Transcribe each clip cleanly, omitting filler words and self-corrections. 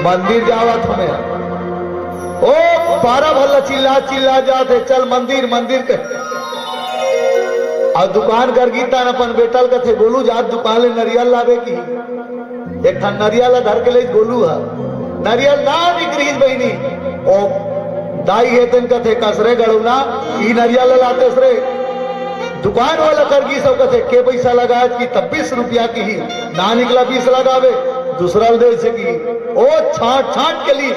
मंदिर जावत हमें ओ 12 भल्ला चिल्ला चिल्ला जाते चल मंदिर मंदिर के और दुकान कर गीता अपन बेटल का थे गोलू जात दुकान ले नरियल लावे की एक था नरियल धर के ले गोलू है नरियल ना निकरीज बहनी ओ दाई है तन का थे कसरे गड़ौना ई नरियल लाते सरे दुकान वाला करगी सब कथे के पैसा लगाए कि 26 रुपया की ही ना निकला 20 लगावे दूसरा दे सकी ओ छाट छाट के लिए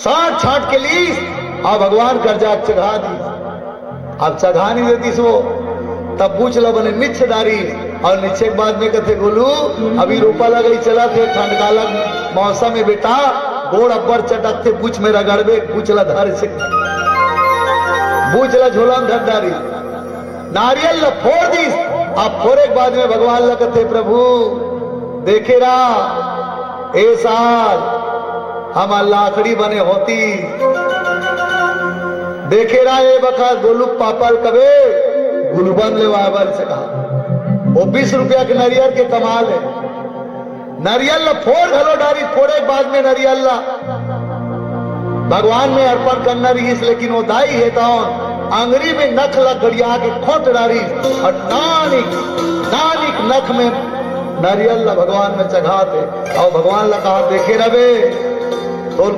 साठ छाट के लिए आ भगवान कर्जा चढ़ा दी अब चढ़ा नहीं देती सो तब पूछ लो बने निच्छदारी और निच्छे के बाद में कथे गोलू अभी रोपा लगा चला थे ठंड काला मौसम में बेटा गोड़ अब्बर चटक थे पूछ मेरा गड़बे पूछला धर से पूछला झोला में धरदारी नारियल ल फोड़ दी अब फोड़े के बाद में भगवान ल कथे प्रभु देखे रा ए साल हम लाखड़ी बने होती देखे रा ए बखा गोलू पापल कबे गुलबन ले वाबर से कहा वो 20 रुपया के नारियल के कमाल है नारियल ला फोड़ घलो डारी फोड़े के बाद में नारियल ला भगवान में अर्पण करना रही लेकिन वो दाई है तो आंगरी में नख लग गड़िया के खोट डारी और नानिक नख में नारियल ला भगवान में चढ़ाते और भगवान ला कहा देखे रवे